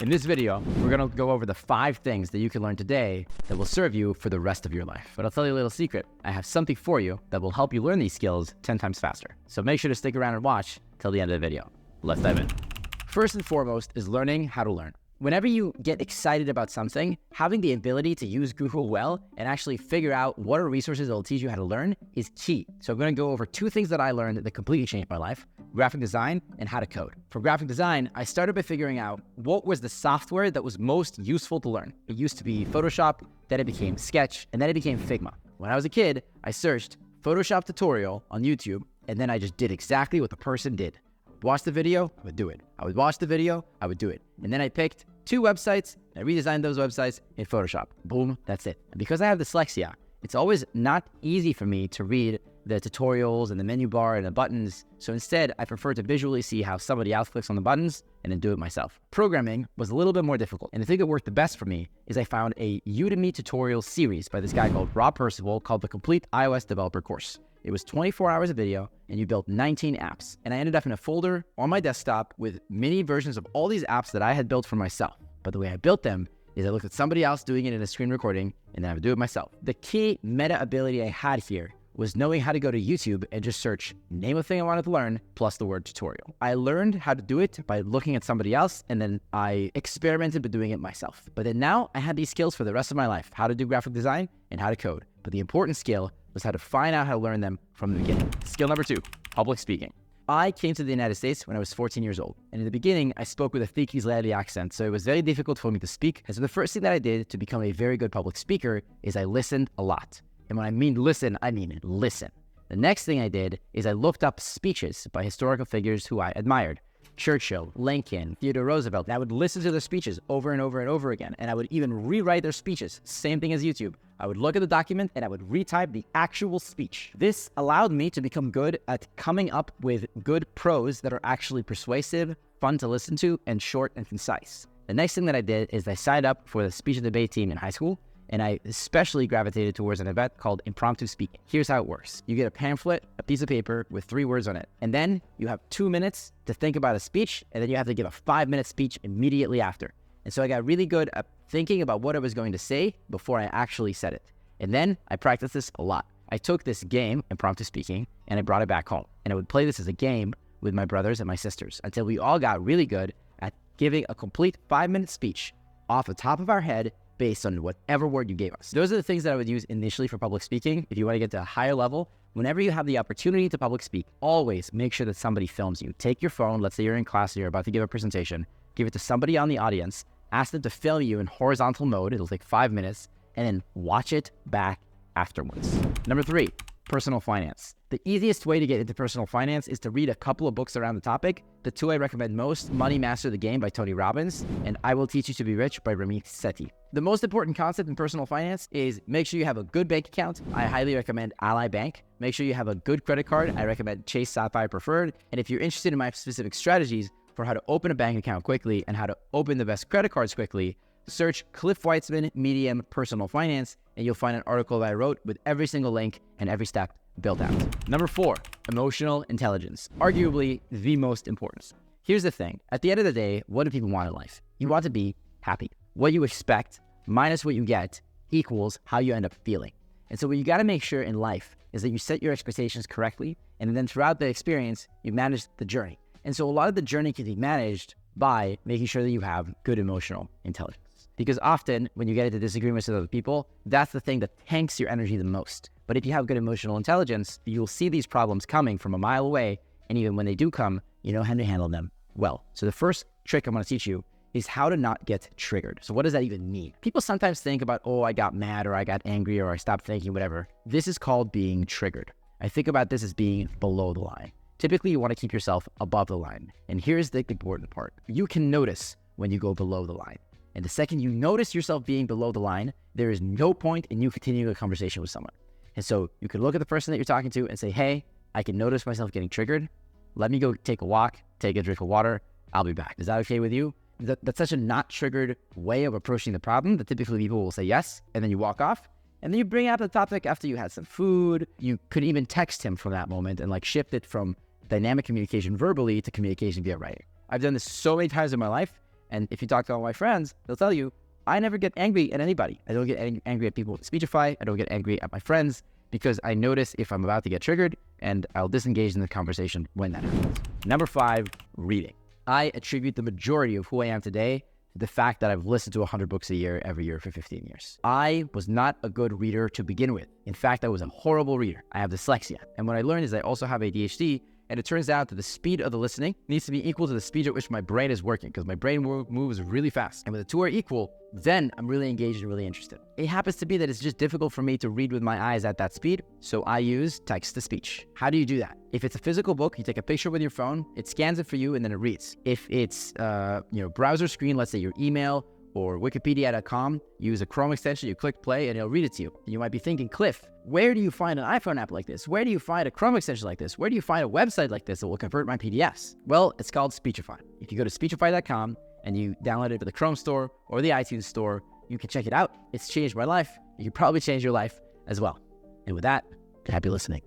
In this video, we're going to go over the 5 things that you can learn today that will serve you for the rest of your life. But I'll tell you a little secret. I have something for you that will help you learn these skills 10 times faster. So make sure to stick around and watch till the end of the video. Let's dive in. First and foremost is learning how to learn. Whenever you get excited about something, having the ability to use Google well and actually figure out what are resources that will teach you how to learn is key. So I'm going to go over 2 things that I learned that completely changed my life: graphic design and how to code. For graphic design, I started by figuring out what was the software that was most useful to learn. It used to be Photoshop, then it became Sketch, and then it became Figma. When I was a kid, I searched Photoshop tutorial on YouTube, and then I just did exactly what the person did. Watch the video, I would do it. I would watch the video, I would do it. And then I picked 2 websites, and I redesigned those websites in Photoshop. Boom, that's it. And because I have dyslexia, it's always not easy for me to read the tutorials and the menu bar and the buttons. So instead, I prefer to visually see how somebody else clicks on the buttons and then do it myself. Programming was a little bit more difficult. And the thing that worked the best for me is I found a Udemy tutorial series by this guy called Rob Percival called the Complete iOS Developer Course. It was 24 hours of video, and you built 19 apps. And I ended up in a folder on my desktop with mini versions of all these apps that I had built for myself. But the way I built them is I looked at somebody else doing it in a screen recording, and then I would do it myself. The key meta ability I had here was knowing how to go to YouTube and just search name of thing I wanted to learn plus the word tutorial. I learned how to do it by looking at somebody else, and then I experimented by doing it myself. But then now I had these skills for the rest of my life: how to do graphic design and how to code. But the important skill was how to find out how to learn them from the beginning. Skill number 2, public speaking. I came to the United States when I was 14 years old. And in the beginning, I spoke with a thick Israeli accent, so it was very difficult for me to speak. And so the first thing that I did to become a very good public speaker is I listened a lot. And when I mean listen, I mean listen. The next thing I did is I looked up speeches by historical figures who I admired: Churchill, Lincoln, Theodore Roosevelt. And I would listen to their speeches over and over and over again. And I would even rewrite their speeches. Same thing as YouTube. I would look at the document and I would retype the actual speech. This allowed me to become good at coming up with good prose that are actually persuasive, fun to listen to, and short and concise. The next thing that I did is I signed up for the speech and debate team in high school, and I especially gravitated towards an event called impromptu speaking. Here's how it works. You get a pamphlet, a piece of paper with 3 words on it, and then you have 2 minutes to think about a speech, and then you have to give a 5-minute speech immediately after. And so I got really good at thinking about what I was going to say before I actually said it. And then I practiced this a lot. I took this game, impromptu speaking, and I brought it back home. And I would play this as a game with my brothers and my sisters until we all got really good at giving a complete 5-minute speech off the top of our head based on whatever word you gave us. Those are the things that I would use initially for public speaking. If you want to get to a higher level, whenever you have the opportunity to public speak, always make sure that somebody films you. Take your phone, let's say you're in class and you're about to give a presentation, give it to somebody on the audience, ask them to film you in horizontal mode. It'll take 5 minutes, and then watch it back afterwards. Number 3, personal finance. The easiest way to get into personal finance is to read a couple of books around the topic. The 2 I recommend most: Money Master the Game by Tony Robbins and I Will Teach You to Be Rich by Ramit Sethi. The most important concept in personal finance is make sure you have a good bank account. I highly recommend Ally Bank. Make sure you have a good credit card. I recommend Chase Sapphire Preferred. And if you're interested in my specific strategies for how to open a bank account quickly and how to open the best credit cards quickly, search Cliff Weitzman Medium Personal Finance, and you'll find an article that I wrote with every single link and every step built out. Number 4, emotional intelligence. Arguably the most important. Here's the thing. At the end of the day, what do people want in life? You want to be happy. What you expect minus what you get equals how you end up feeling. And so what you got to make sure in life is that you set your expectations correctly, and then throughout the experience, you manage the journey. And so a lot of the journey can be managed by making sure that you have good emotional intelligence. Because often when you get into disagreements with other people, that's the thing that tanks your energy the most. But if you have good emotional intelligence, you'll see these problems coming from a mile away. And even when they do come, you know how to handle them well. So the first trick I'm going to teach you is how to not get triggered. So what does that even mean? People sometimes think about, oh, I got mad or I got angry or I stopped thinking, whatever. This is called being triggered. I think about this as being below the line. Typically, you want to keep yourself above the line. And here's the important part. You can notice when you go below the line. And the second you notice yourself being below the line, there is no point in you continuing a conversation with someone. And so you could look at the person that you're talking to and say, hey, I can notice myself getting triggered. Let me go take a walk, take a drink of water. I'll be back. Is that okay with you? That's such a not triggered way of approaching the problem that typically people will say yes, and then you walk off. And then you bring up the topic after you had some food. You could even text him from that moment and like shift it from dynamic communication verbally to communication via writing. I've done this so many times in my life, And if you talk to all my friends, they'll tell you, I never get angry at anybody. I don't get angry at people with Speechify. I don't get angry at my friends because I notice if I'm about to get triggered and I'll disengage in the conversation when that happens. Number 5, reading. I attribute the majority of who I am today to the fact that I've listened to 100 books a year every year for 15 years. I was not a good reader to begin with. In fact, I was a horrible reader. I have dyslexia. And what I learned is I also have ADHD. And it turns out that the speed of the listening needs to be equal to the speed at which my brain is working, because my brain moves really fast. And when the two are equal, then I'm really engaged and really interested. It happens to be that it's just difficult for me to read with my eyes at that speed, so I use text-to-speech. How do you do that? If it's a physical book, you take a picture with your phone, it scans it for you, and then it reads. If it's browser screen, let's say your email or wikipedia.com, use a Chrome extension, you click play, and it'll read it to you. And you might be thinking, Cliff, where do you find an iPhone app like this? Where do you find a Chrome extension like this? Where do you find a website like this that will convert my PDFs? Well, it's called Speechify. If you go to speechify.com and you download it for the Chrome store or the iTunes store, you can check it out. It's changed my life. You can probably change your life as well. And with that, happy listening.